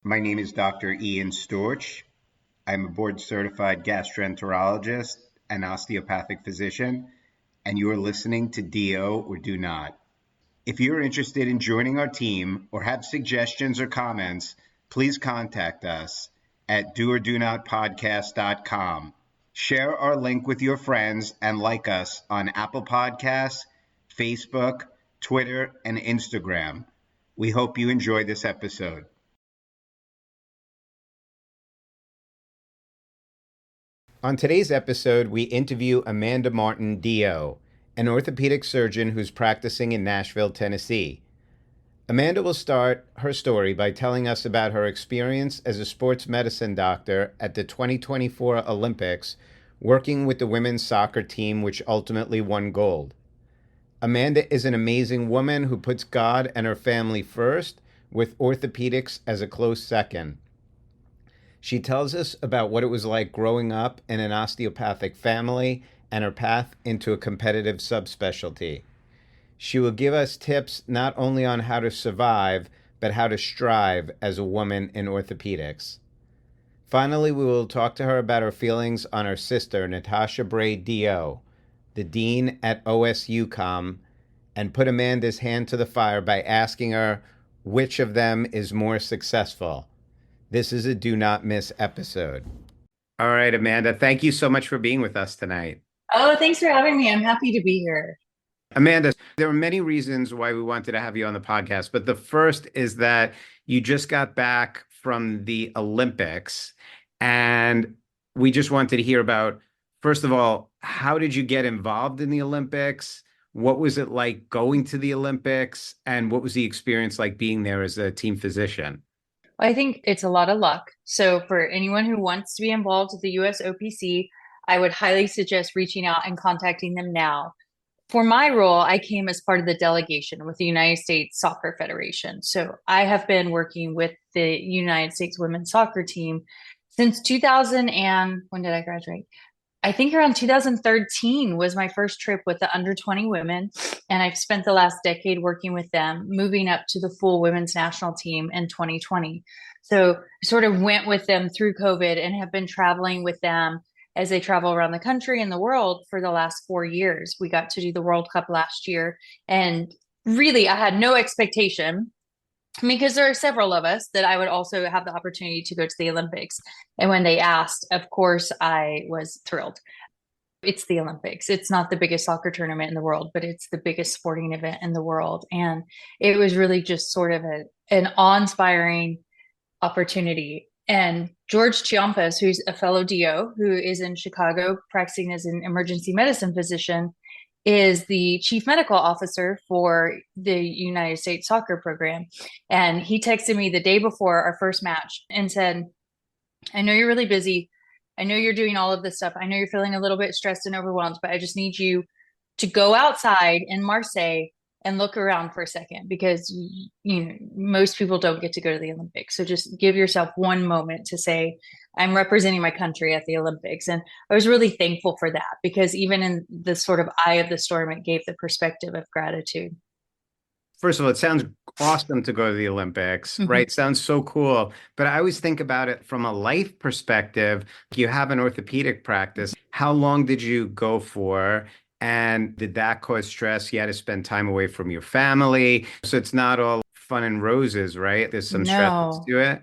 My name is Dr. Ian Storch. I'm a board-certified gastroenterologist and osteopathic physician, and you are listening to DO or Do Not. If you're interested in joining our team or have suggestions or comments, please contact us at doordonotpodcast.com. Share our link with your friends and like us on Apple Podcasts, Facebook, Twitter, and Instagram. We hope you enjoy this episode. On today's episode, we interview Amanda Martin, DO, an orthopedic surgeon who's practicing in Nashville, Tennessee. Amanda will start her story by telling us about her experience as a sports medicine doctor at the 2024 Olympics, working with the women's soccer team, which ultimately won gold. Amanda is an amazing woman who puts God and her family first, with orthopedics as a close second. She tells us about what it was like growing up in an osteopathic family and her path into a competitive subspecialty. She will give us tips not only on how to survive, but how to strive as a woman in orthopedics. Finally, we will talk to her about her feelings on her sister, Natasha Bray, DO, the dean at OSU COM, and put Amanda's hand to the fire by asking her which of them is more successful. This is a do not miss episode. All right, Amanda, thank you so much for being with us tonight. Oh, thanks for having me. I'm happy to be here. Amanda, there are many reasons why we wanted to have you on the podcast, but the first is that you just got back from the Olympics, and we just wanted to hear about, first of all, how did you get involved in the Olympics? What was it like going to the Olympics? And what was the experience like being there as a team physician? I think it's a lot of luck. So for anyone who wants to be involved with the US OPC, I would highly suggest reaching out and contacting them now. For my role, I came as part of the delegation with the United States Soccer Federation. So I have been working with the United States women's soccer team since 2000 and when did I graduate? I think around 2013 was my first trip with the under 20 women. And I've spent the last decade working with them, moving up to the full women's national team in 2020. So I sort of went with them through COVID and have been traveling with them as they travel around the country and the world for the last 4 years. We got to do the World Cup last year. And really, I had no expectation because there are several of us that I would also have the opportunity to go to the Olympics. And when they asked, of course, I was thrilled. It's the Olympics. It's not the biggest soccer tournament in the world, but it's the biggest sporting event in the world. And it was really just sort of an awe-inspiring opportunity. And George Chiampas, who's a fellow DO, who is in Chicago practicing as an emergency medicine physician, is the chief medical officer for the United States soccer program. And he texted me the day before our first match and said, I know you're really busy. I know you're doing all of this stuff. I know you're feeling a little bit stressed and overwhelmed, but I just need you to go outside in Marseille and look around for a second because most people don't get to go to the Olympics. So just give yourself one moment to say, I'm representing my country at the Olympics. And I was really thankful for that because even in the sort of eye of the storm, it gave the perspective of gratitude. First of all, it sounds awesome to go to the Olympics, right? Sounds so cool. But I always think about it from a life perspective. You have an orthopedic practice. How long did you go for? And did that cause stress? You had to spend time away from your family. So it's not all fun and roses, right? There's some stresses No, to it.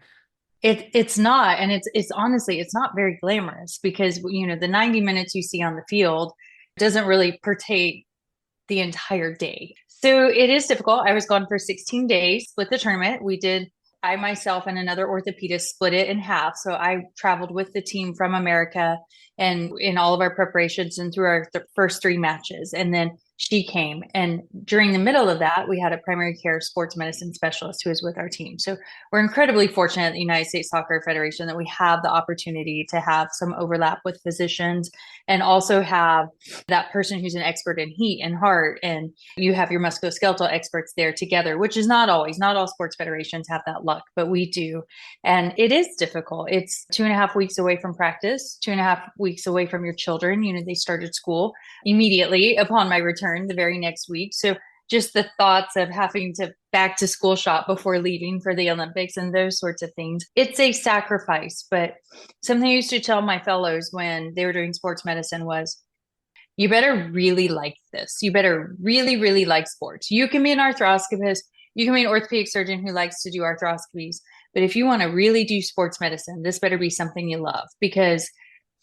it's not. And it's honestly, it's not very glamorous because, the 90 minutes you see on the field doesn't really pertain the entire day. So it is difficult. I was gone for 16 days with the tournament. I myself and another orthopedist split it in half. So I traveled with the team from America and in all of our preparations and through our first three matches. And then she came. And during the middle of that, we had a primary care sports medicine specialist who was with our team. So we're incredibly fortunate at the United States Soccer Federation that we have the opportunity to have some overlap with physicians and also have that person who's an expert in heat and heart. And you have your musculoskeletal experts there together, which is not all sports federations have that luck, but we do. And it is difficult. It's 2.5 weeks away from practice, 2.5 weeks away from your children. They started school immediately upon my return the very next week. So just the thoughts of having to back to school shop before leaving for the Olympics and those sorts of things. It's a sacrifice, but something I used to tell my fellows when they were doing sports medicine was, you better really like this. You better really, really like sports. You can be an arthroscopist. You can be an orthopedic surgeon who likes to do arthroscopies. But if you want to really do sports medicine, this better be something you love, because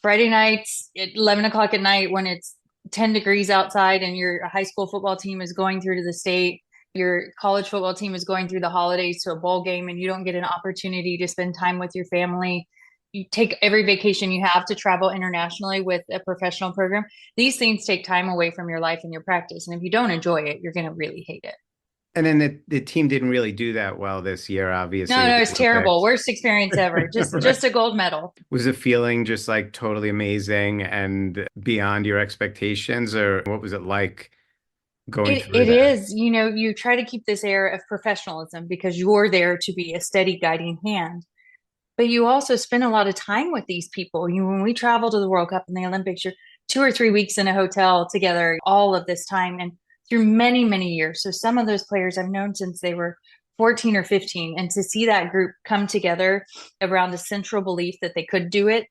Friday nights at 11 o'clock at night, when it's 10 degrees outside and your high school football team is going through to the state, your college football team is going through the holidays to a bowl game, and you don't get an opportunity to spend time with your family. You take every vacation you have to travel internationally with a professional program. These things take time away from your life and your practice. And if you don't enjoy it, you're going to really hate it. And then the team didn't really do that well this year, obviously, No, with no, the it's terrible. Olympics. Worst experience ever. Just Right. just a gold medal. Was the feeling just like totally amazing and beyond your expectations, or what was it like going through It that? is, you try to keep this air of professionalism because you're there to be a steady guiding hand. But you also spend a lot of time with these people. When we travel to the World Cup and the Olympics, you're 2 or 3 weeks in a hotel together, all of this time and through many, many years. So some of those players I've known since they were 14 or 15. And to see that group come together around a central belief that they could do it,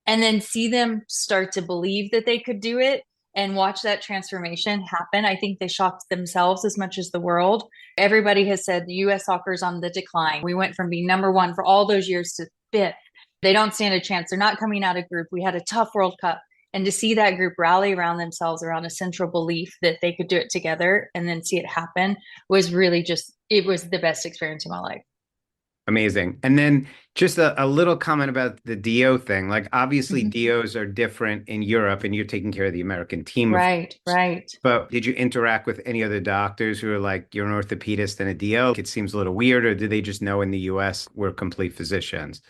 and then see them start to believe that they could do it and watch that transformation happen. I think they shocked themselves as much as the world. Everybody has said the US soccer is on the decline. We went from being number one for all those years to fifth. They don't stand a chance. They're not coming out of group. We had a tough World Cup. And to see that group rally around themselves around a central belief that they could do it together and then see it happen was really it was the best experience of my life. Amazing. And then just a little comment about the DO thing. Like, obviously, Mhm. DOs are different in Europe, and you're taking care of the American team, of Right, course. right. But did you interact with any other doctors who are like, you're an orthopedist and a DO? It seems a little weird, or do they just know in the US we're complete physicians?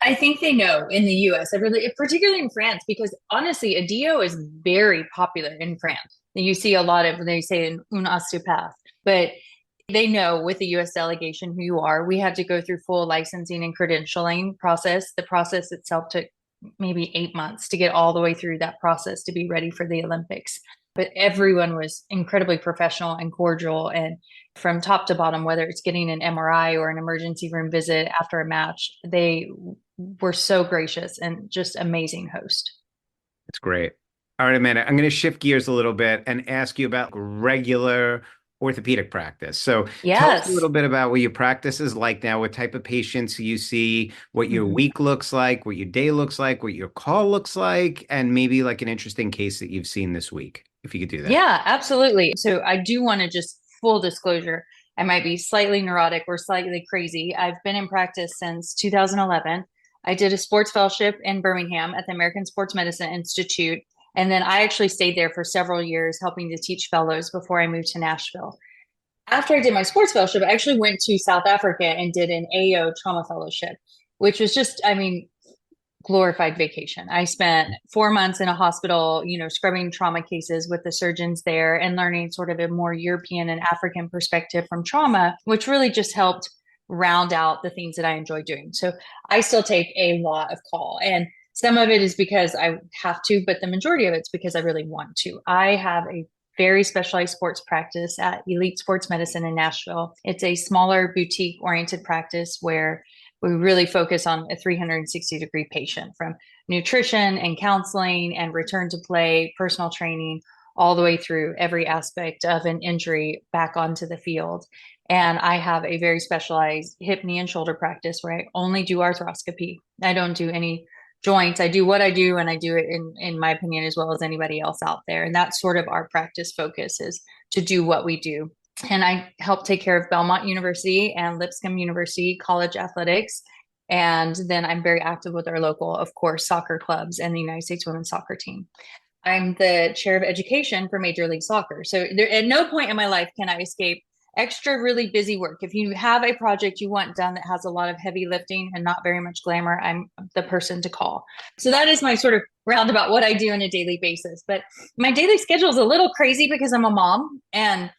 I think they know in the US, particularly in France, because honestly, a DO is very popular in France. You see a lot of, they say un osteopath, but they know with the US delegation who you are. We had to go through full licensing and credentialing process. The process itself took maybe 8 months to get all the way through that process to be ready for the Olympics. But everyone was incredibly professional and cordial, and from top to bottom, whether it's getting an MRI or an emergency room visit after a match, they were so gracious and just amazing host. That's great. All right, Amanda, I'm going to shift gears a little bit and ask you about regular orthopedic practice. So tell us a Yes. little bit about what your practice is like now, what type of patients you see, what your Mhm. week looks like, what your day looks like, what your call looks like, and maybe like an interesting case that you've seen this week, if you could do that. Yeah, absolutely. So I do want to just full disclosure. I might be slightly neurotic or slightly crazy. I've been in practice since 2011. I did a sports fellowship in Birmingham at the American Sports Medicine Institute. And then I actually stayed there for several years helping to teach fellows before I moved to Nashville. After I did my sports fellowship, I actually went to South Africa and did an AO trauma fellowship, which was just, I mean, glorified vacation. I spent 4 months in a hospital, scrubbing trauma cases with the surgeons there and learning sort of a more European and African perspective from trauma, which really just helped round out the things that I enjoy doing. So I still take a lot of call, and some of it is because I have to, but the majority of it's because I really want to. I have a very specialized sports practice at Elite Sports Medicine in Nashville. It's a smaller boutique oriented practice where we really focus on a 360-degree patient, from nutrition and counseling and return to play, personal training, all the way through every aspect of an injury back onto the field. And I have a very specialized hip, knee, and shoulder practice where I only do arthroscopy. I don't do any joints. I do what I do, and I do it in my opinion as well as anybody else out there. And that's sort of our practice focus, is to do what we do. And I help take care of Belmont University and Lipscomb University college athletics. And then I'm very active with our local, of course, soccer clubs and the United States women's soccer team. I'm the chair of education for Major League Soccer. So there, at no point in my life can I escape extra really busy work. If you have a project you want done that has a lot of heavy lifting and not very much glamour, I'm the person to call. So that is my sort of roundabout what I do on a daily basis. But my daily schedule is a little crazy because I'm a mom, and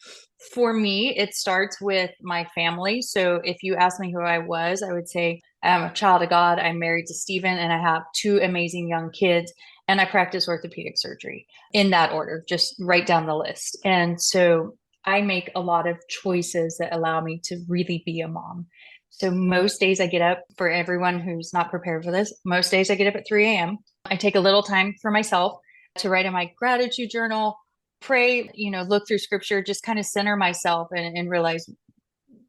for me, it starts with my family. So if you ask me who I was, I would say I'm a child of God. I'm married to Stephen, and I have two amazing young kids, and I practice orthopedic surgery in that order, just right down the list. And so I make a lot of choices that allow me to really be a mom. So most days I get up, for everyone who's not prepared for this, most days I get up at 3 a.m. I take a little time for myself to write in my gratitude journal, pray, look through scripture, just kind of center myself and realize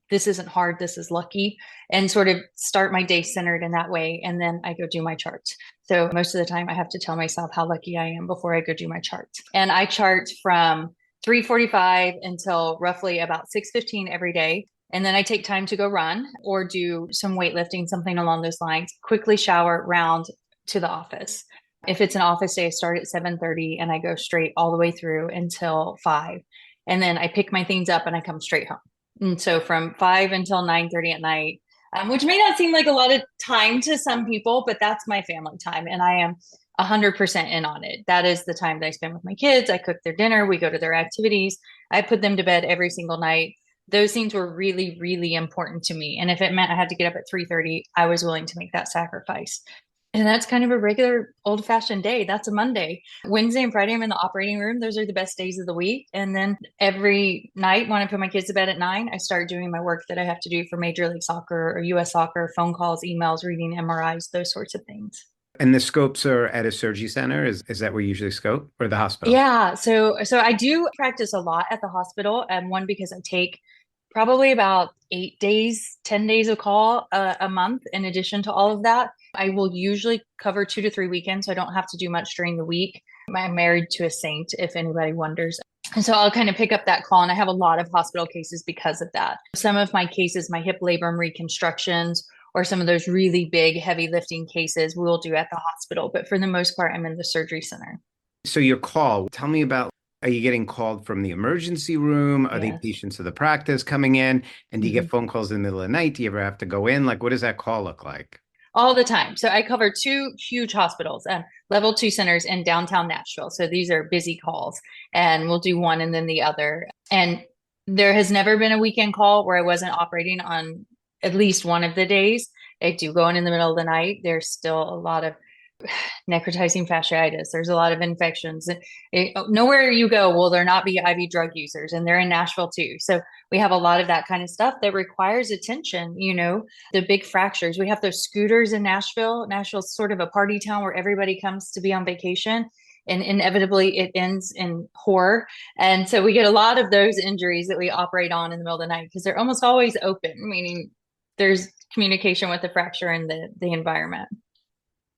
this isn't hard, this is lucky, and sort of start my day centered in that way. And then I go do my charts. So most of the time I have to tell myself how lucky I am before I go do my charts. And I chart from 3:45 until roughly about 6:15 every day. And then I take time to go run or do some weightlifting, something along those lines, quickly shower, round to the office. If it's an office day, I start at 7:30 and I go straight all the way through until 5. And then I pick my things up and I come straight home. And so from 5 until 9:30 at night, which may not seem like a lot of time to some people, but that's my family time. And I am 100% in on it. That is the time that I spend with my kids. I cook their dinner. We go to their activities. I put them to bed every single night. Those things were really, really important to me. And if it meant I had to get up at 3:30, I was willing to make that sacrifice. And that's kind of a regular old fashioned day. That's a Monday. Wednesday and Friday, I'm in the operating room. Those are the best days of the week. And then every night when I put my kids to bed at 9, I start doing my work that I have to do for Major League Soccer or US Soccer, phone calls, emails, reading MRIs, those sorts of things. And the scopes are at a surgery center. Is that where you usually scope or the hospital? Yeah, so I do practice a lot at the hospital, and one because I take probably about 8 days, 10 days of call a month. In addition to all of that, I will usually cover 2 to 3 weekends, so I don't have to do much during the week. I'm married to a saint, if anybody wonders. And so I'll kind of pick up that call, and I have a lot of hospital cases because of that. Some of my cases, my hip labrum reconstructions, or some of those really big, heavy lifting cases, we'll do at the hospital. But for the most part, I'm in the surgery center. So your call, tell me about, are you getting called from the emergency room? Are they Yes. patients of the practice coming in? And do you Mhm. get phone calls in the middle of the night? Do you ever have to go in? Like, what does that call look like? All the time. So I cover two huge hospitals, level two centers in downtown Nashville. So these are busy calls, and we'll do one and then the other. And there has never been a weekend call where I wasn't operating on at least one of the days. I do go in the middle of the night. There's still a lot of necrotizing fasciitis. There's a lot of infections. Nowhere you go will there not be IV drug users, and they're in Nashville too. So we have a lot of that kind of stuff that requires attention. The big fractures. We have those scooters in Nashville. Nashville's sort of a party town where everybody comes to be on vacation. And inevitably, it ends in horror. And so we get a lot of those injuries that we operate on in the middle of the night because they're almost always open, meaning there's communication with the fracture and the environment.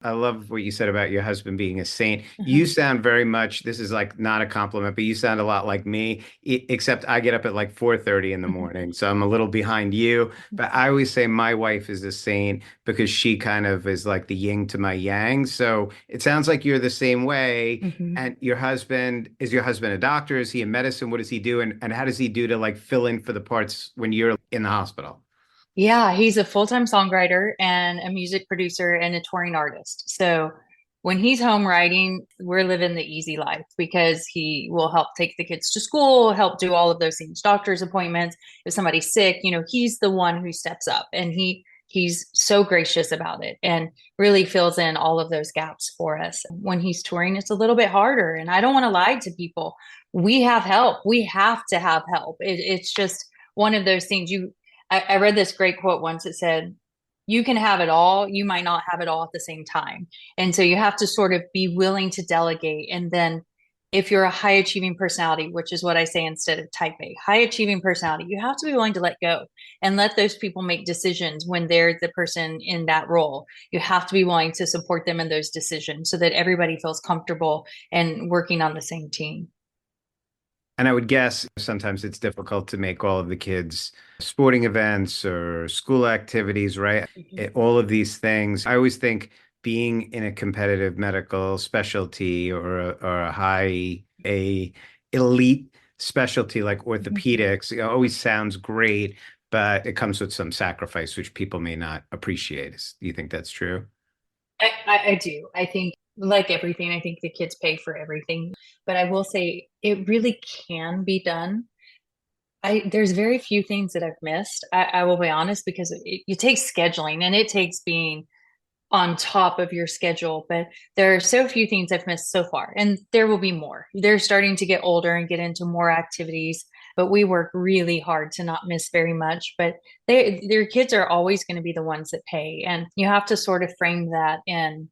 I love what you said about your husband being a saint. You Mhm. sound very much, this is like not a compliment, but you sound a lot like me, except I get up at like 4:30 in the morning. So I'm a little behind you. But I always say my wife is a saint because she kind of is like the yin to my yang. So it sounds like you're the same way. Mhm. And is your husband a doctor? Is he in medicine? What does he do? And how does he do to like fill in for the parts when you're in the hospital? Yeah, he's a full-time songwriter and a music producer and a touring artist. So when he's home writing, we're living the easy life because he will help take the kids to school, help do all of those things, doctor's appointments. If somebody's sick, he's the one who steps up, and he's so gracious about it and really fills in all of those gaps for us. When he's touring, it's a little bit harder, and I don't want to lie to people. We have help. We have to have help. It's just one of those things. I read this great quote once. It said, you can have it all. You might not have it all at the same time. And so you have to sort of be willing to delegate. And then if you're a high achieving personality, which is what I say instead of type A, high achieving personality, you have to be willing to let go and let those people make decisions when they're the person in that role. You have to be willing to support them in those decisions so that everybody feels comfortable and working on the same team. And I would guess sometimes it's difficult to make all of the kids sporting events or school activities, right? All of these things. I always think being in a competitive medical specialty or a elite specialty like orthopedics, always sounds great, but it comes with some sacrifice, which people may not appreciate. Do you think that's true? I do. I think, like everything, I think the kids pay for everything. But I will say it really can be done. There's very few things that I've missed. I will be honest because it takes scheduling and it takes being on top of your schedule. But there are so few things I've missed so far, and there will be more. They're starting to get older and get into more activities. but we work really hard to not miss very much. But their kids are always going to be the ones that pay. And you have to sort of frame that in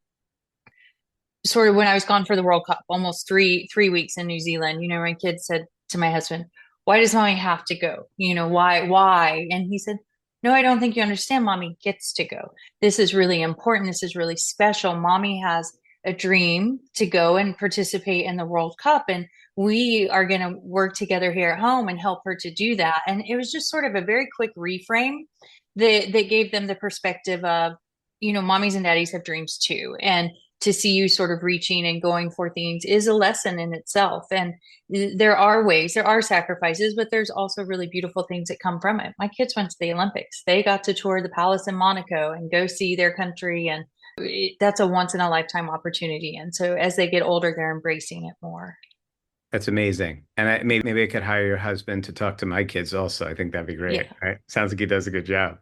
sort of when I was gone for the World Cup, almost three weeks in New Zealand, my kids said to my husband, "Why does mommy have to go? Why?" And he said, "No, I don't think you understand. Mommy gets to go. This is really important. This is really special. Mommy has a dream to go and participate in the World Cup, and we are going to work together here at home and help her to do that." And it was just sort of a very quick reframe that gave them the perspective of, mommies and daddies have dreams too. And to see you sort of reaching and going for things is a lesson in itself. And there are ways, there are sacrifices, but there's also really beautiful things that come from it. My kids went to the Olympics. They got to tour the palace in Monaco and go see their country. And that's a once in a lifetime opportunity. And so as they get older, they're embracing it more. That's amazing. And maybe I could hire your husband to talk to my kids also. I think that'd be great. Yeah. Right? Sounds like he does a good job.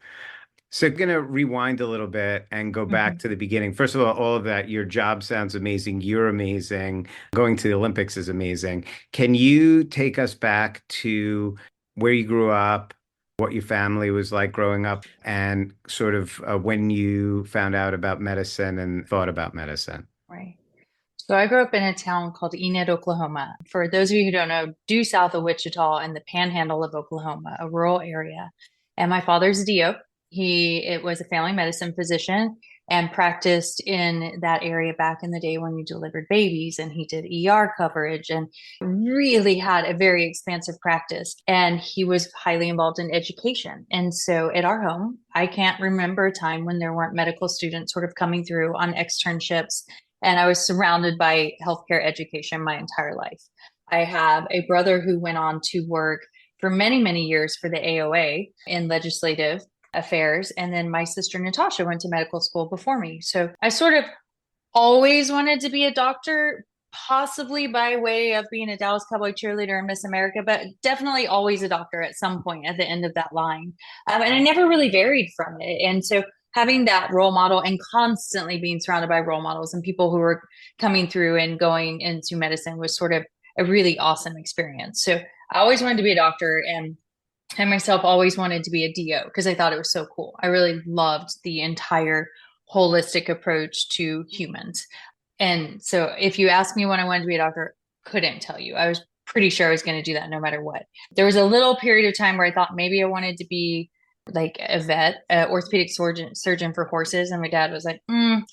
So I'm going to rewind a little bit and go back Mhm. to the beginning. First of all of that, your job sounds amazing. You're amazing. Going to the Olympics is amazing. Can you take us back to where you grew up, what your family was like growing up, and sort of when you found out about medicine and thought about medicine? Right. So I grew up in a town called Enid, Oklahoma. For those of you who don't know, due south of Wichita in the panhandle of Oklahoma, a rural area. And my father's a DO. It was a family medicine physician and practiced in that area back in the day when you delivered babies. And he did ER coverage and really had a very expansive practice. And he was highly involved in education. And so at our home, I can't remember a time when there weren't medical students sort of coming through on externships, and I was surrounded by healthcare education my entire life. I have a brother who went on to work for many, many years for the AOA in legislative affairs. And then my sister Natasha went to medical school before me. So I sort of always wanted to be a doctor, possibly by way of being a Dallas Cowboy cheerleader and Miss America, but definitely always a doctor at some point at the end of that line. And I never really varied from it. And so having that role model and constantly being surrounded by role models and people who were coming through and going into medicine was sort of a really awesome experience. So I always wanted to be a doctor, and I myself always wanted to be a DO because I thought it was so cool. I really loved the entire holistic approach to humans. And so if you ask me when I wanted to be a doctor, couldn't tell you. I was pretty sure I was going to do that no matter what. There was a little period of time where I thought maybe I wanted to be like a vet, an orthopedic surgeon for horses. And my dad was like,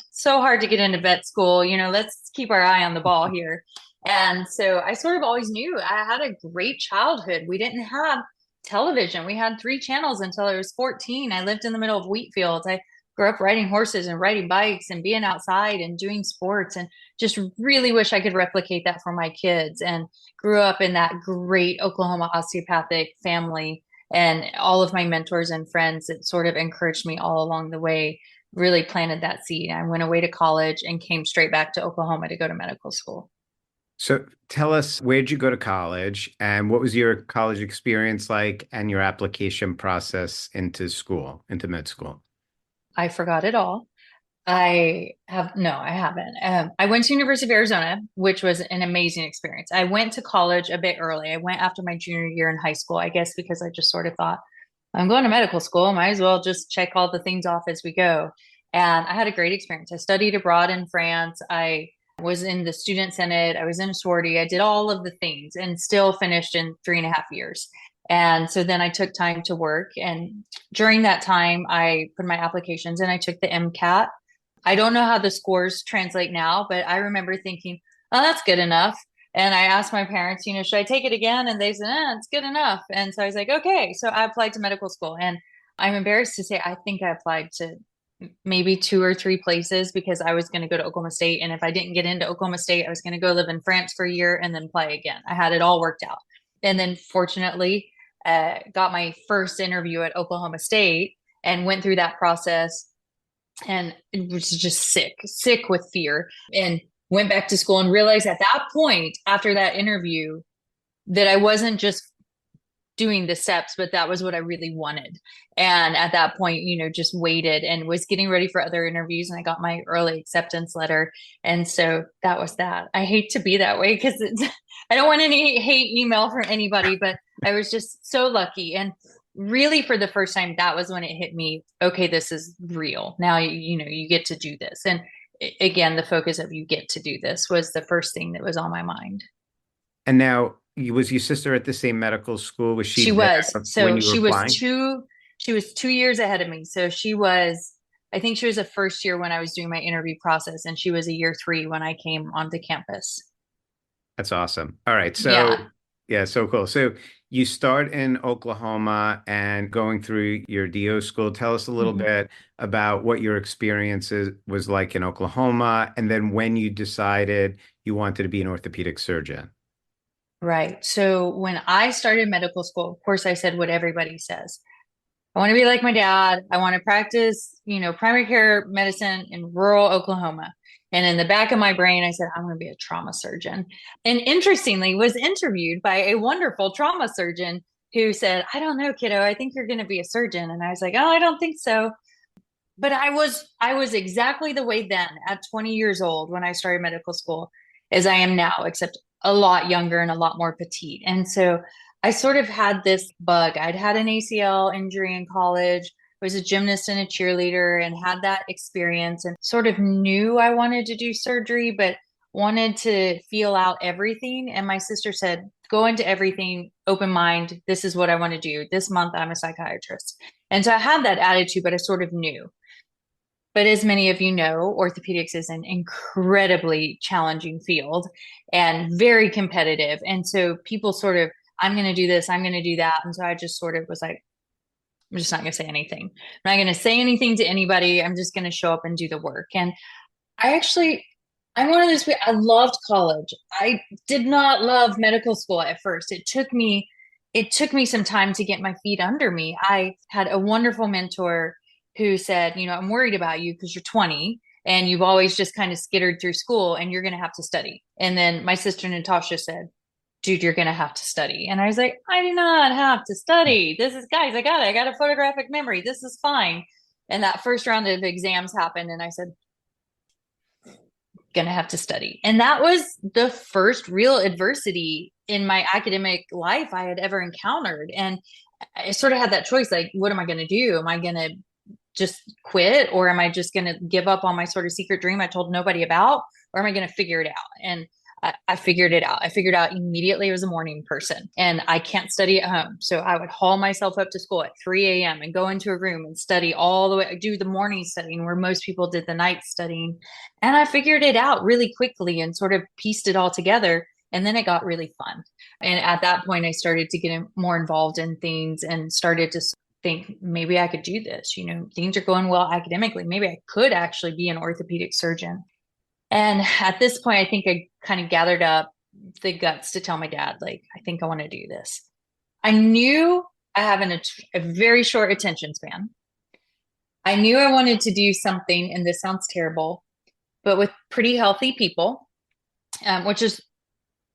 so hard to get into vet school. Let's keep our eye on the ball here. And so I sort of always knew I had a great childhood. We didn't have television. We had three channels until I was 14. I lived in the middle of wheat fields. I grew up riding horses and riding bikes and being outside and doing sports, and just really wish I could replicate that for my kids. And grew up in that great Oklahoma osteopathic family, and all of my mentors and friends that sort of encouraged me all along the way really planted that seed. I went away to college and came straight back to Oklahoma to go to medical school. So tell us, where'd you go to college and what was your college experience like and your application process into school, into med school? I forgot it all. No, I haven't. I went to University of Arizona, which was an amazing experience. I went to college a bit early. I went after my junior year in high school, I guess, because I just sort of thought, I'm going to medical school. Might as well just check all the things off as we go. And I had a great experience. I studied abroad in France. I was in the student senate. I was in a sorority. I did all of the things and still finished in 3.5 years. And so then I took time to work. And during that time, I put my applications in. I took the MCAT. I don't know how the scores translate now, but I remember thinking, oh, that's good enough. And I asked my parents, should I take it again? And they said, it's good enough. And so I was like, okay. So I applied to medical school. And I'm embarrassed to say, I think I applied to maybe two or three places because I was going to go to Oklahoma State. And if I didn't get into Oklahoma State, I was going to go live in France for a year and then play again. I had it all worked out. And then fortunately, got my first interview at Oklahoma State and went through that process, and it was just sick with fear, and went back to school and realized at that point after that interview that I wasn't just doing the steps, but that was what I really wanted. And at that point, just waited and was getting ready for other interviews. And I got my early acceptance letter. And so that was that. I hate to be that way because I don't want any hate email from anybody, but I was just so lucky. And really, for the first time, that was when it hit me. Okay, this is real. Now, you get to do this. And again, the focus of you get to do this was the first thing that was on my mind. And now, was your sister at the same medical school? Was she She there was. when So you were applying? she was 2 years ahead of me. So I think she was a first year when I was doing my interview process, and she was a year three when I came onto campus. That's awesome. All right. Yeah. So, yeah, so cool. So, you start in Oklahoma and going through your DO school. Tell us a little Mhm. bit about what your was like in Oklahoma, and then when you decided you wanted to be an orthopedic surgeon. Right. So when I started medical school, of course, I said what everybody says. I want to be like my dad. I want to practice, primary care medicine in rural Oklahoma. And in the back of my brain, I said, I want to be a trauma surgeon. And interestingly, was interviewed by a wonderful trauma surgeon who said, I don't know, kiddo, I think you're going to be a surgeon. And I was like, oh, I don't think so. But I was exactly the way then at 20 years old when I started medical school as I am now, except a lot younger and a lot more petite. And so I sort of had this bug. I'd had an ACL injury in college, was a gymnast and a cheerleader, and had that experience and sort of knew I wanted to do surgery, but wanted to feel out everything. And my sister said, go into everything, open mind. This is what I want to do. This month, I'm a psychiatrist. And so I had that attitude, but I sort of knew. But as many of you know, orthopedics is an incredibly challenging field and very competitive. And so people sort of, I'm going to do this, I'm going to do that. And so I just sort of was like, I'm just not going to say anything. I'm not going to say anything to anybody. I'm just going to show up and do the work. And I actually, I'm one of those people, I loved college. I did not love medical school at first. It took me some time to get my feet under me. I had a wonderful mentor who said, I'm worried about you because you're 20 and you've always just kind of skittered through school and you're going to have to study. And then my sister Natasha said, dude, you're going to have to study. And I was like, I do not have to study. This is, guys, I got a photographic memory. This is fine. And that first round of exams happened. And I said, going to have to study. And that was the first real adversity in my academic life I had ever encountered. And I sort of had that choice, like, what am I going to do? Am I going to just quit, or am I just going to give up on my sort of secret dream I told nobody about, or am I going to figure it out? And I figured it out. I figured out immediately I was a morning person and I can't study at home. So I would haul myself up to school at 3 a.m. and go into a room and study all the way, do the morning studying where most people did the night studying. And I figured it out really quickly and sort of pieced it all together. And then it got really fun. And at that point, I started to get more involved in things and started to think maybe I could do this. Things are going well academically. Maybe I could actually be an orthopedic surgeon. And at this point, I think I kind of gathered up the guts to tell my dad, like, I think I want to do this. I knew I have a very short attention span. I knew I wanted to do something, and this sounds terrible, but with pretty healthy people, which is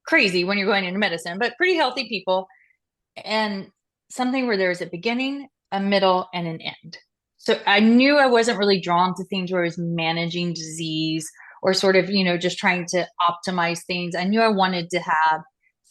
crazy when you're going into medicine, but pretty healthy people, and something where there's a beginning, a middle, and an end. So I knew I wasn't really drawn to things where I was managing disease or sort of, just trying to optimize things. I knew I wanted to have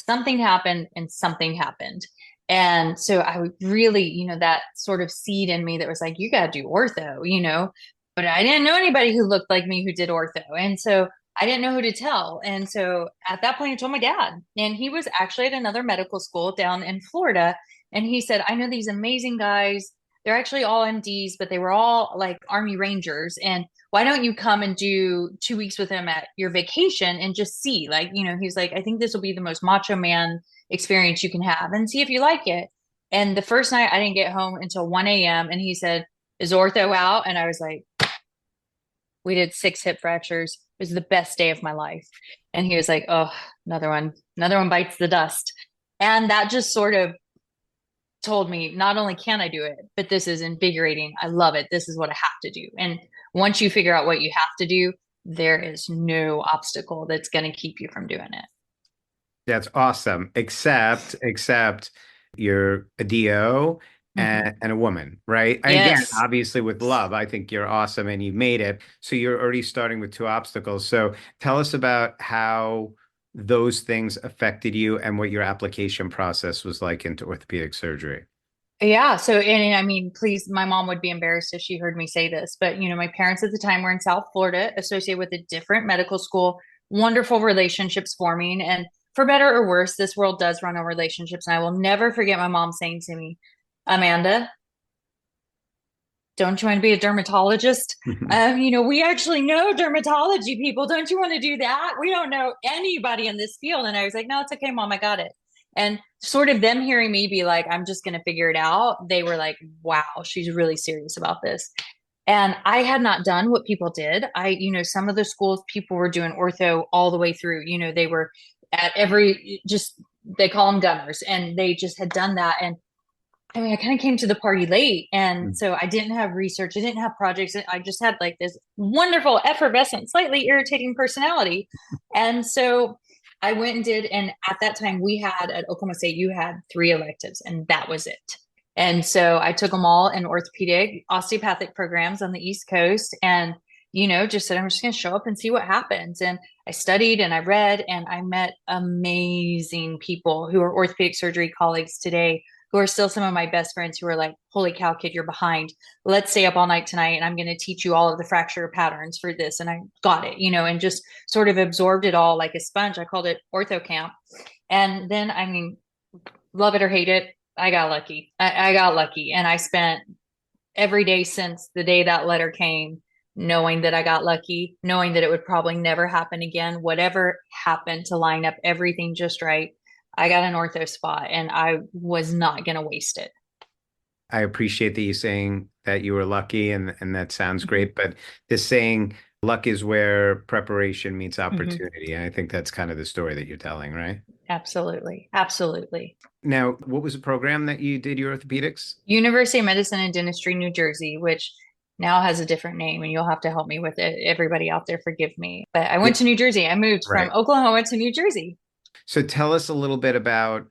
something happen and something happened. And so I really, that sort of seed in me that was like, you got to do ortho, but I didn't know anybody who looked like me who did ortho. And so I didn't know who to tell. And so at that point, I told my dad, and he was actually at another medical school down in Florida. And he said, I know these amazing guys. They're actually all MDs, but they were all like Army Rangers. And why don't you come and do 2 weeks with them at your vacation and just see? Like, he's like, I think this will be the most macho man experience you can have and see if you like it. And the first night I didn't get home until 1 a.m. And he said, is ortho out? And I was like, we did 6 hip fractures. It was the best day of my life. And he was like, oh, another one bites the dust. And that just sort of told me, not only can I do it, but this is invigorating. I love it. This is what I have to do. And once you figure out what you have to do, there is no obstacle that's going to keep you from doing it. That's awesome. Except You're a DO Hmm. and a woman, right? And again, Yes. obviously with love, I think you're awesome and you made it. So you're already starting with two obstacles. So tell us about how those things affected you and what your application process was like into orthopedic surgery. Yeah. So, and I mean, please, my mom would be embarrassed if she heard me say this, but my parents at the time were in South Florida, associated with a different medical school, wonderful relationships forming. And for better or worse, this world does run on relationships. And I will never forget my mom saying to me, Amanda, don't you want to be a dermatologist? We actually know dermatology people. Don't you want to do that? We don't know anybody in this field. And I was like, no, it's okay, mom, I got it. And sort of them hearing me be like, I'm just going to figure it out. They were like, wow, she's really serious about this. And I had not done what people did. Some of the schools, people were doing ortho all the way through. They were at they call them gunners, and they just had done that. And I mean, I kind of came to the party late. And so I didn't have research, I didn't have projects. I just had like this wonderful, effervescent, slightly irritating personality. And so I went and did. And at that time, we had at Oklahoma State, you had three electives, and that was it. And so I took them all in orthopedic, osteopathic programs on the East Coast. And just said, I'm just going to show up and see what happens. And I studied and I read and I met amazing people who are orthopedic surgery colleagues today, who are still some of my best friends, who are like, holy cow, kid, you're behind. Let's stay up all night tonight and I'm going to teach you all of the fracture patterns for this. And I got it, and just sort of absorbed it all like a sponge. I called it ortho camp. And then, I mean, love it or hate it, I got lucky. I got lucky. And I spent every day since the day that letter came knowing that I got lucky, knowing that it would probably never happen again. Whatever happened to line up everything just right, I got an ortho spot and I was not going to waste it. I appreciate that you saying that you were lucky and that sounds Hmm. great, but this saying luck is where preparation meets Hmm. opportunity. And I think that's kind of the story that you're telling, right? Absolutely. Absolutely. Now, what was the program that you did your orthopedics? University of Medicine and Dentistry, New Jersey, which now has a different name, and you'll have to help me with it. Everybody out there, forgive me. But I went It- to New Jersey. I moved from right. Oklahoma to New Jersey. So tell us a little bit about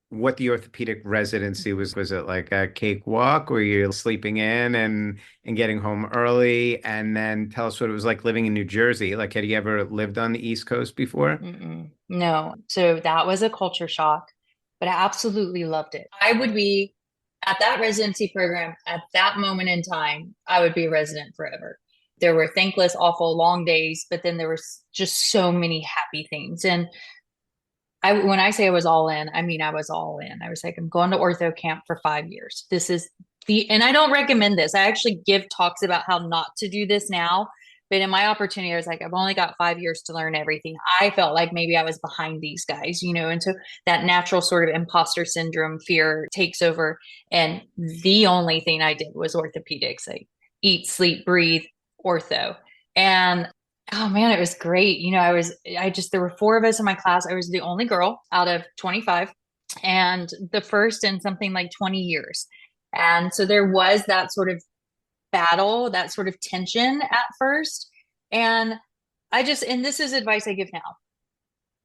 what the orthopedic residency was. Was it like a cakewalk where you're sleeping in and getting home early? And then tell us what it was like living in New Jersey. Like, had you ever lived on the East Coast before? Mm-mm. No. So that was a culture shock, but I absolutely loved it. I would be at that residency program at that moment in time, I would be a resident forever. There were thankless, awful, long days, but then there was just so many happy things. And when I say I was all in, I mean, I was all in. I was like, I'm going to ortho camp for 5 years. And I don't recommend this. I actually give talks about how not to do this now. But in my opportunity, I was like, I've only got 5 years to learn everything. I felt like maybe I was behind these guys, and so that natural sort of imposter syndrome fear takes over. And the only thing I did was orthopedics. I eat, sleep, breathe, ortho. And oh man, it was great. There were four of us in my class. I was the only girl out of 25 and the first in something like 20 years. And so there was that sort of battle, that sort of tension at first. And and this is advice I give now,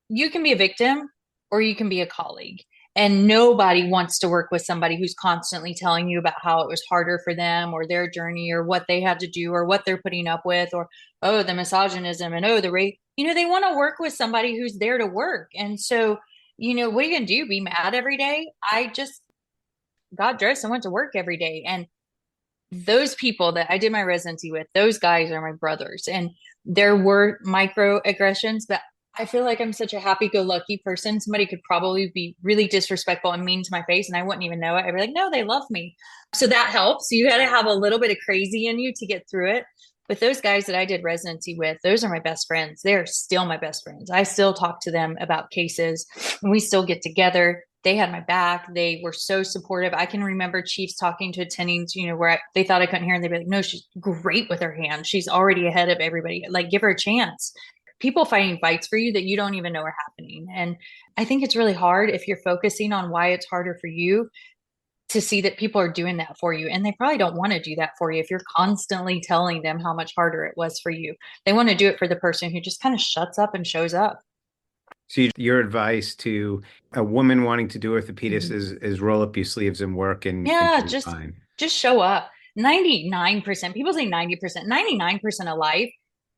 you can be a victim or you can be a colleague. And nobody wants to work with somebody who's constantly telling you about how it was harder for them or their journey or what they had to do or what they're putting up with or, oh, the misogynism and, oh, the rape. They want to work with somebody who's there to work. And so, what are you going to do? Be mad every day? I just got dressed and went to work every day. And those people that I did my residency with, those guys are my brothers. And there were microaggressions, but I feel like I'm such a happy-go-lucky person. Somebody could probably be really disrespectful and mean to my face, and I wouldn't even know it. I'd be like, no, they love me. So that helps. You got to have a little bit of crazy in you to get through it. But those guys that I did residency with, those are my best friends. They're still my best friends. I still talk to them about cases, and we still get together. They had my back. They were so supportive. I can remember chiefs talking to attendings, where they thought I couldn't hear, and they'd be like, no, she's great with her hands. She's already ahead of everybody. Like, give her a chance. People fighting fights for you that you don't even know are happening. And I think it's really hard if you're focusing on why it's harder for you to see that people are doing that for you. And they probably don't want to do that for you if you're constantly telling them how much harder it was for you. They want to do it for the person who just kind of shuts up and shows up. So your advice to a woman wanting to do orthopedics is roll up your sleeves and work and Yeah, you'll be fine. just show up. 99%, people say 90%, 99% of life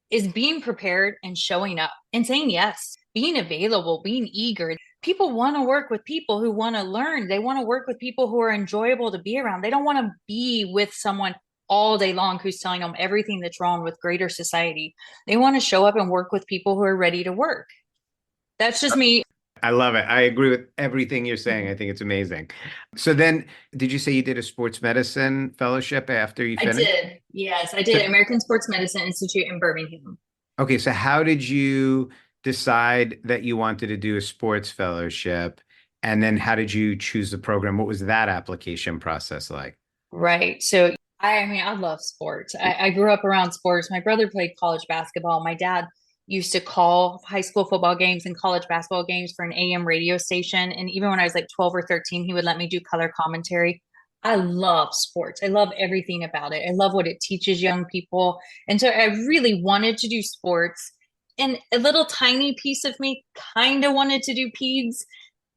is being prepared and showing up and saying yes, being available, being eager. People want to work with people who want to learn. They want to work with people who are enjoyable to be around. They don't want to be with someone all day long who's telling them everything that's wrong with greater society. They want to show up and work with people who are ready to work. That's just me. I love it. I agree with everything you're saying. I think it's amazing. So then, did you say you did a sports medicine fellowship after you I finished? did. Yes, I So, did. American Sports Medicine Institute in Birmingham. okay, so how did you decide that you wanted to do a sports fellowship? And then how did you choose the program? What was that application process like? Right. So I mean, I love sports. I grew up around sports. My brother played college basketball. My dad used to call high school football games and college basketball games for an AM radio station. And even when I was like 12 or 13, he would let me do color commentary. I love sports. I love everything about it. I love what it teaches young people. And so I really wanted to do sports. And a little tiny piece of me kind of wanted to do peds,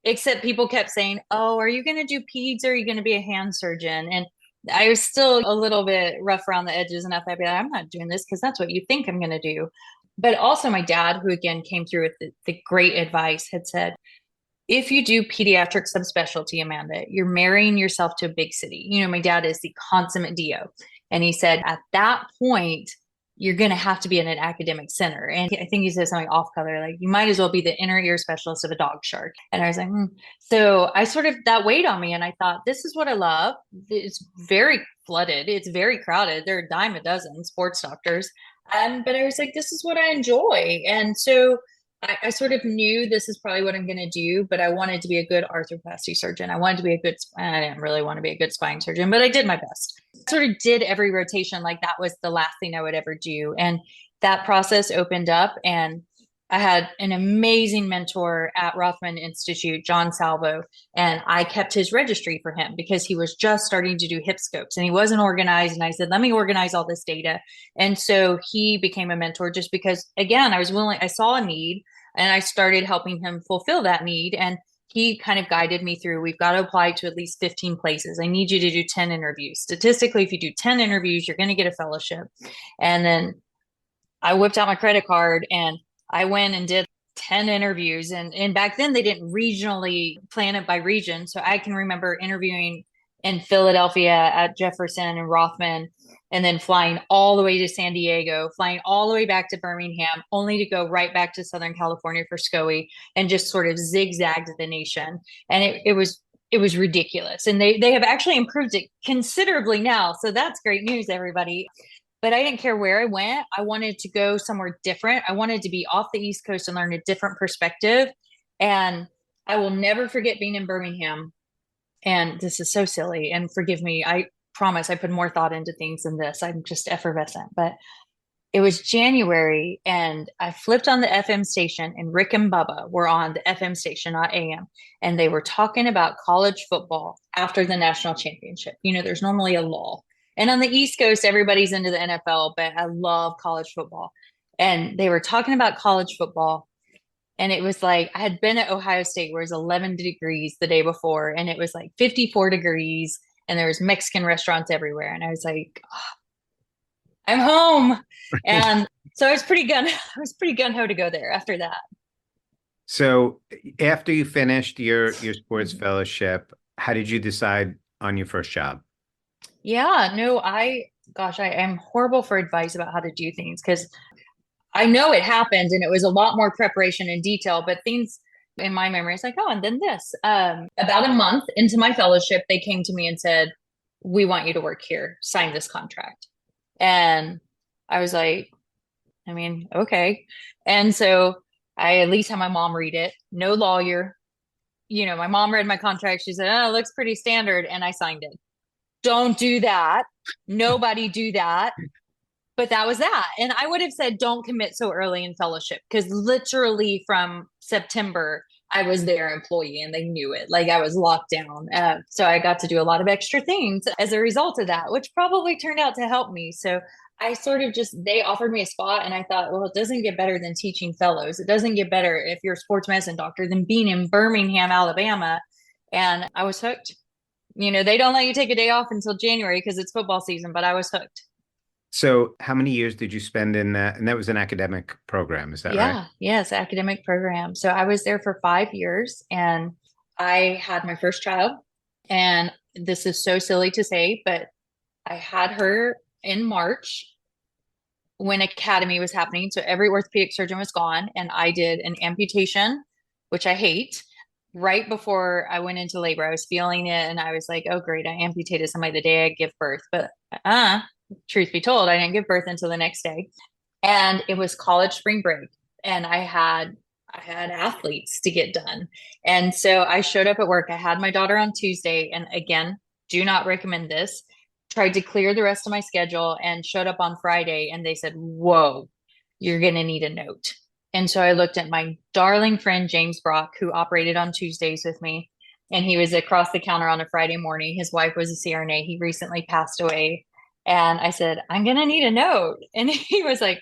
except people kept saying, "Oh, are you going to do peds or are you going to be a hand surgeon?" And I was still a little bit rough around the edges enough. I'd be like, I'm not doing this because that's what you think I'm going to do. But also, my dad, who again came through with the great advice, had said, if you do pediatric subspecialty, Amanda, you're marrying yourself to a big city. You know, my dad is the consummate DO. And he said, at that point, you're going to have to be in an academic center. And I think he said something off color, like you might as well be the inner ear specialist of a dog shark. And I was like, hmm. So I sort of, that weighed on me. And I thought, this is what I love. It's very flooded. It's very crowded. There are a dime a dozen sports doctors. But I was like, this is what I enjoy. And so I sort of knew this is probably what I'm going to do, but I wanted to be a good arthroplasty surgeon. I wanted to be a good, I didn't really want to be a good spine surgeon, but I did my best. Sort of did every rotation like that was the last thing I would ever do. And that process opened up, and I had an amazing mentor at Rothman Institute, John Salvo, and I kept his registry for him because he was just starting to do hip scopes and he wasn't organized. And I said, let me organize all this data. And so he became a mentor just because, again, I was willing, I saw a need and I started helping him fulfill that need. And he kind of guided me through, we've got to apply to at least 15 places. I need you to do 10 interviews. Statistically, if you do 10 interviews, you're going to get a fellowship. And then I whipped out my credit card and I went and did 10 interviews. And back then they didn't regionally plan it by region. So I can remember interviewing in Philadelphia at Jefferson and Rothman, and then flying all the way to San Diego, flying all the way back to Birmingham, only to go right back to Southern California for SCOE, and just sort of zigzagged the nation. And it was ridiculous. And they have actually improved it considerably now. So that's great news, everybody. But I didn't care where I went. I wanted to go somewhere different. I wanted to be off the East Coast and learn a different perspective. And I will never forget being in Birmingham. And this is so silly. And forgive me, I promise I put more thought into things than this. I'm just effervescent. But it was January and I flipped on the FM station, and Rick and Bubba were on the FM station, not AM. And they were talking about college football after the national championship. You know, there's normally a lull. And on the East Coast, everybody's into the NFL, but I love college football. And they were talking about college football. And it was like, I had been at Ohio State where it was 11 degrees the day before, and it was like 54 degrees, and there was Mexican restaurants everywhere. And I was like, oh, I'm home. And so I was pretty gun ho to go there after that. So after you finished your sports fellowship, how did you decide on your first job? Yeah, no, gosh, I am horrible for advice about how to do things because I know it happened and it was a lot more preparation and detail, but things in my memory, it's like, oh, and then this. About a month into my fellowship, they came to me and said, we want you to work here, sign this contract. And I was like, I mean, okay. And so I at least had my mom read it. No lawyer. You know, my mom read my contract. She said, oh, it looks pretty standard. And I signed it. Don't do that. Nobody do that. But that was that. And I would have said, don't commit so early in fellowship because literally from September, I was their employee and they knew it. Like I was locked down. So I got to do a lot of extra things as a result of that, which probably turned out to help me. So I sort of just, they offered me a spot and I thought, well, it doesn't get better than teaching fellows. It doesn't get better if you're a sports medicine doctor than being in Birmingham, Alabama. And I was hooked. They don't let you take a day off until January because it's football season, but I was hooked. So, how many years did you spend in that? And that was an academic program, is that right? Yeah, yes, academic program. So I was there for 5 years and I had my first child. And this is so silly to say, but I had her in March when academy was happening. So every orthopedic surgeon was gone, and I did an amputation, which I hate. Right before I went into labor, I was feeling it, and I was like, "Oh, great! I amputated somebody the day I give birth." But truth be told, I didn't give birth until the next day, and it was college spring break, and I had athletes to get done, and so I showed up at work. I had my daughter on Tuesday, and again, do not recommend this, tried to clear the rest of my schedule and showed up on Friday and they said, "Whoa, you're going to need a note." And so I looked at my darling friend, James Brock, who operated on Tuesdays with me. And he was across the counter on a Friday morning. His wife was a CRNA. He recently passed away. And I said, "I'm going to need a note." And he was like,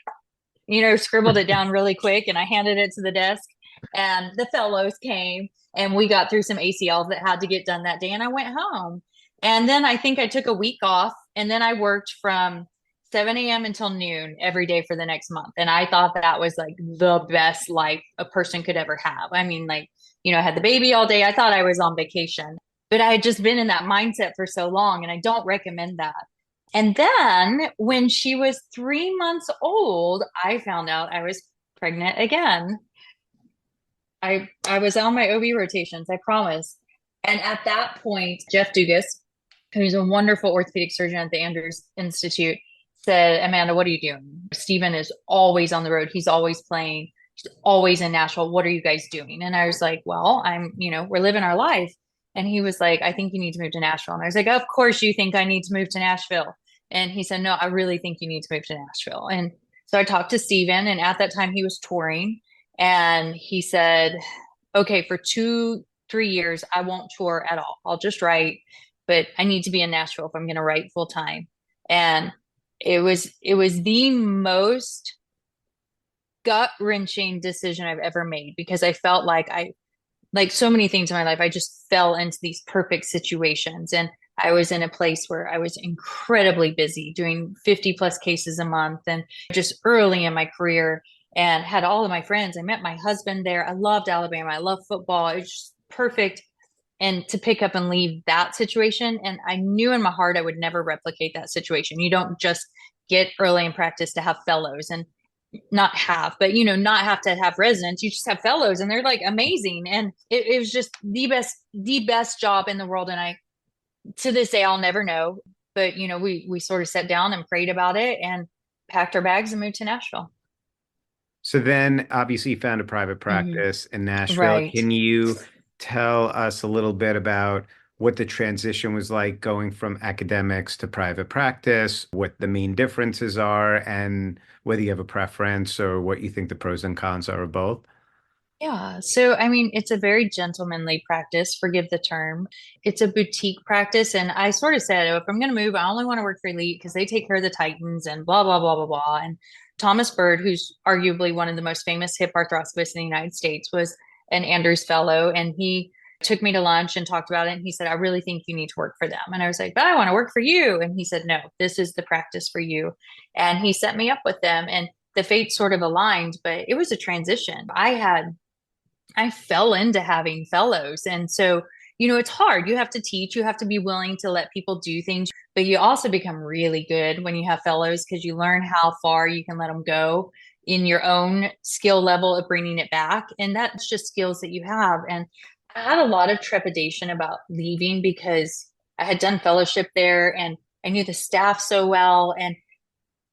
scribbled it down really quick. And I handed it to the desk. And the fellows came and we got through some ACLs that had to get done that day. And I went home. And then I think I took a week off. And then I worked from 7 a.m. until noon every day for the next month. And I thought that was like the best life a person could ever have. I mean, like, I had the baby all day. I thought I was on vacation, but I had just been in that mindset for so long. And I don't recommend that. And then when she was 3 months old, I found out I was pregnant again. I was on my OB rotations, I promise. And at that point, Jeff Dugas, who's a wonderful orthopedic surgeon at the Andrews Institute, said, "Amanda, what are you doing? Stephen is always on the road. He's always playing. He's always in Nashville. What are you guys doing?" And I was like, "Well, we're living our life." And he was like, "I think you need to move to Nashville." And I was like, "Of course you think I need to move to Nashville." And he said, "No, I really think you need to move to Nashville." And so I talked to Stephen, and at that time he was touring. And he said, "Okay, for 3 years, I won't tour at all. I'll just write, but I need to be in Nashville if I'm going to write full time." And it was the most gut wrenching decision I've ever made because I felt like so many things in my life, I just fell into these perfect situations. And I was in a place where I was incredibly busy doing 50 plus cases a month and just early in my career and had all of my friends. I met my husband there. I loved Alabama. I love football. It was just perfect. And to pick up and leave that situation. And I knew in my heart I would never replicate that situation. You don't just get early in practice to have fellows and not have to have residents. You just have fellows and they're like amazing. And it was just the best job in the world. And to this day, I'll never know. But, we sort of sat down and prayed about it and packed our bags and moved to Nashville. So then, obviously, you found a private Hmm. practice in Nashville. Right. Can you tell us a little bit about what the transition was like going from academics to private practice, what the main differences are, and whether you have a preference or what you think the pros and cons are of both? Yeah. So, I mean, it's a very gentlemanly practice, forgive the term. It's a boutique practice. And I sort of said, "Oh, if I'm going to move, I only want to work for Elite because they take care of the Titans and blah, blah, blah, blah, blah." And Thomas Bird, who's arguably one of the most famous hip arthroscopists in the United States, was an Andrews Fellow. And he took me to lunch and talked about it. And he said, "I really think you need to work for them." And I was like, "But I want to work for you." And he said, "No, this is the practice for you." And he set me up with them. And the fates sort of aligned, but it was a transition. I fell into having fellows. And so, it's hard. You have to teach, you have to be willing to let people do things, but you also become really good when you have fellows because you learn how far you can let them go in your own skill level of bringing it back. And that's just skills that you have. And I had a lot of trepidation about leaving because I had done fellowship there and I knew the staff so well. And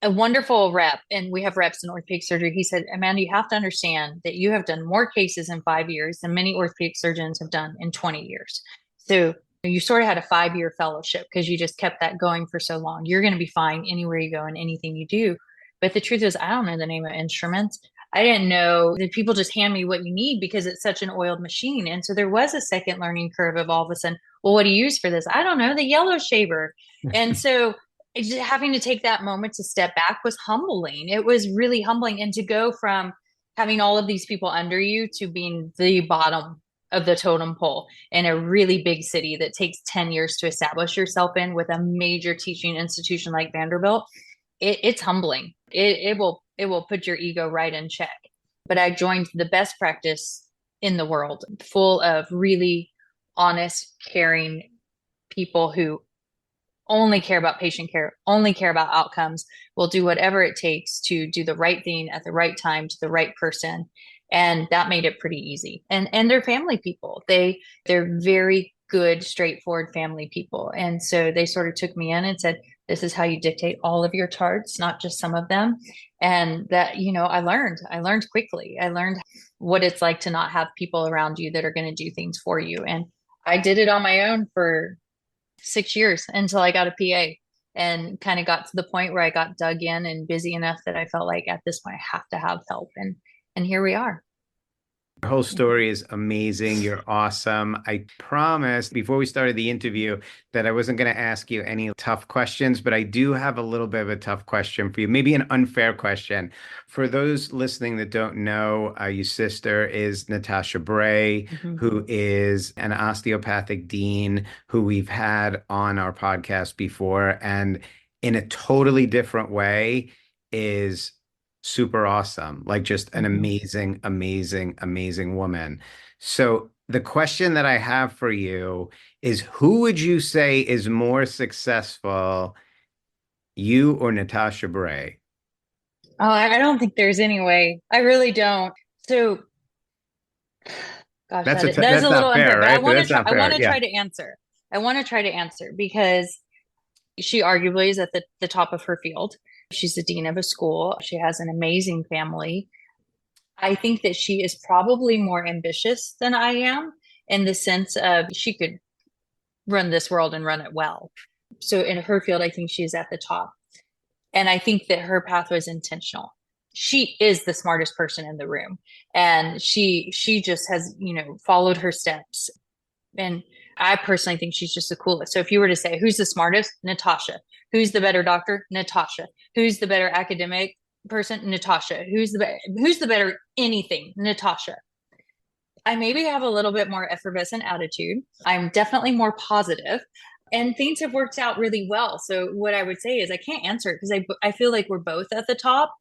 a wonderful rep, and we have reps in orthopedic surgery. He said, "Amanda, you have to understand that you have done more cases in 5 years than many orthopedic surgeons have done in 20 years. So you sort of had a 5 year fellowship because you just kept that going for so long. You're going to be fine anywhere you go and anything you do." But the truth is, I don't know the name of instruments. I didn't know that people just hand me what you need because it's such an oiled machine. And so there was a second learning curve of all of a sudden, "Well, what do you use for this?" "I don't know, the yellow shaver." And so having to take that moment to step back was humbling. It was really humbling. And to go from having all of these people under you to being the bottom of the totem pole in a really big city that takes 10 years to establish yourself in with a major teaching institution like Vanderbilt, it's humbling. It will put your ego right in check. But I joined the best practice in the world, full of really honest, caring people who only care about patient care, only care about outcomes, will do whatever it takes to do the right thing at the right time to the right person. And that made it pretty easy. And they're family people. They're very good, straightforward family people. And so they sort of took me in and said, this is how you dictate all of your charts, not just some of them. And that, I learned quickly. I learned what it's like to not have people around you that are going to do things for you. And I did it on my own for 6 years until I got a PA and kind of got to the point where I got dug in and busy enough that I felt like at this point I have to have help. And here we are. Your whole story is amazing. You're awesome. I promised before we started the interview that I wasn't going to ask you any tough questions, but I do have a little bit of a tough question for you, maybe an unfair question. For those listening that don't know, your sister is Natasha Bray, Mhm. who is an osteopathic dean who we've had on our podcast before, and in a totally different way is super awesome, like just an Mhm. amazing, amazing, amazing woman. So the question that I have for you is, who would you say is more successful, you or Natasha Bray? Oh, I don't think there's any way. I really don't. So, gosh, that is That's a little not unfair, fair, but I right? But want to that's try. not I want fair. to Yeah. try to answer. I want to try to answer because she arguably is at the top of her field. She's the dean of a school. She has an amazing family. I think that she is probably more ambitious than I am in the sense of she could run this world and run it well. So in her field, I think she's at the top. And I think that her path was intentional. She is the smartest person in the room. And she just has, followed her steps. And I personally think she's just the coolest. So if you were to say, who's the smartest? Natasha. Who's the better doctor? Natasha. Who's the better academic person? Natasha. Who's the better anything? Natasha. I maybe have a little bit more effervescent attitude. I'm definitely more positive, and things have worked out really well. So what I would say is I can't answer it because I feel like we're both at the top,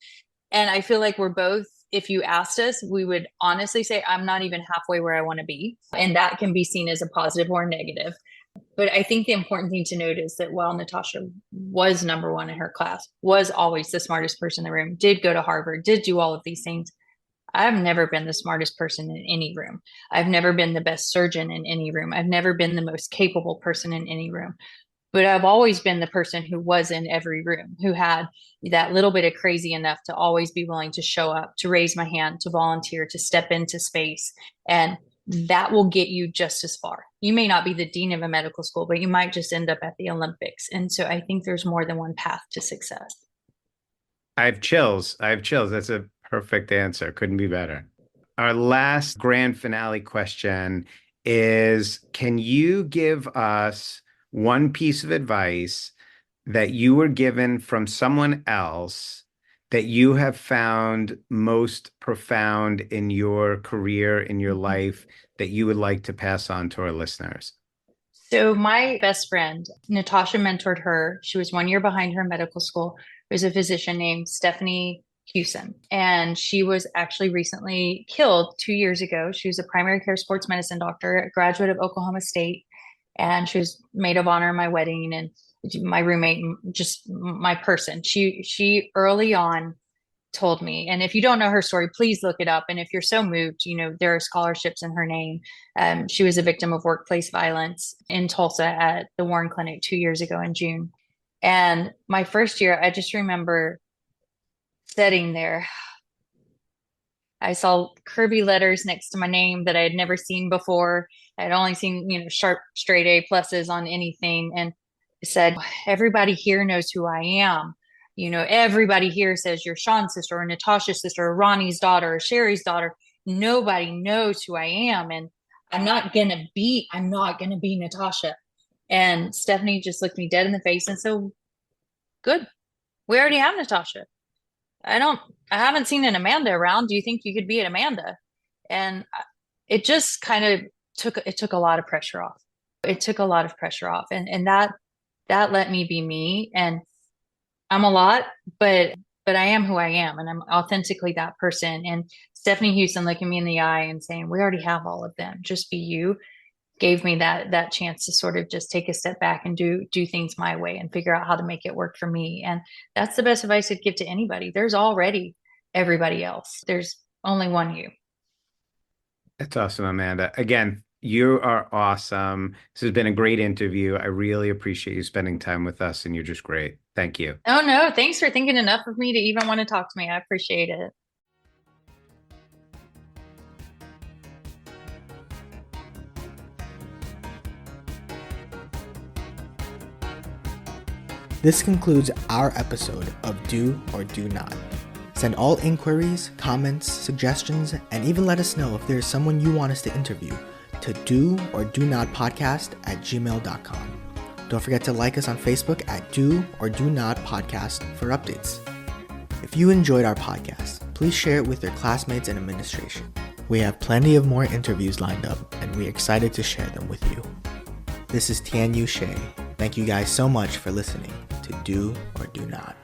and I feel like we're both. If you asked us, we would honestly say I'm not even halfway where I want to be, and that can be seen as a positive or a negative. But I think the important thing to note is that while Natasha was number one in her class, was always the smartest person in the room, did go to Harvard, did do all of these things, I've never been the smartest person in any room. I've never been the best surgeon in any room. I've never been the most capable person in any room. But I've always been the person who was in every room, who had that little bit of crazy enough to always be willing to show up, to raise my hand, to volunteer, to step into space. And that will get you just as far. You may not be the dean of a medical school, but you might just end up at the Olympics. And so I think there's more than one path to success. I have chills. I have chills. That's a perfect answer. Couldn't be better. Our last grand finale question is, can you give us one piece of advice that you were given from someone else that you have found most profound in your career, in your Mhm. life, that you would like to pass on to our listeners? So my best friend, Natasha mentored her. She was 1 year behind her in medical school. There's a physician named Stephanie Hewson, and she was actually recently killed 2 years ago. She was a primary care sports medicine doctor, a graduate of Oklahoma State, and she was maid of honor in my wedding and my roommate, just my person. She early on told me. And if you don't know her story, please look it up. And if you're so moved, there are scholarships in her name. She was a victim of workplace violence in Tulsa at the Warren Clinic 2 years ago in June. And my first year, I just remember sitting there. I saw Kirby letters next to my name that I had never seen before. I had only seen, sharp, straight A pluses on anything. And it said, everybody here knows who I am. Everybody here says you're Sean's sister or Natasha's sister or Ronnie's daughter or Sherry's daughter. Nobody knows who I am. And I'm not gonna be Natasha. And Stephanie just looked me dead in the face and said, Good. We already have Natasha. I don't, I haven't seen an Amanda around. Do you think you could be an Amanda? And it just kind of took a lot of pressure off. It took a lot of pressure off. And that let me be me. And I'm a lot, but I am who I am, and I'm authentically that person. And Stephanie Houston looking me in the eye and saying, "We already have all of them. Just be you," gave me that chance to sort of just take a step back and do things my way and figure out how to make it work for me. And that's the best advice I'd give to anybody. There's already everybody else. There's only one you. That's awesome, Amanda. Again, you are awesome. This has been a great interview. I really appreciate you spending time with us, and you're just great. Thank you. Oh no, thanks for thinking enough of me to even want to talk to me. I appreciate it. This concludes our episode of Do or Do Not. Send all inquiries, comments, suggestions, and even let us know if there's someone you want us to interview to doordonotpodcast@gmail.com. Don't forget to like us on Facebook at Do or Do Not Podcast for updates. If you enjoyed our podcast, please share it with your classmates and administration. We have plenty of more interviews lined up, and we're excited to share them with you. This is Tian Yu Shea. Thank you guys so much for listening to Do or Do Not.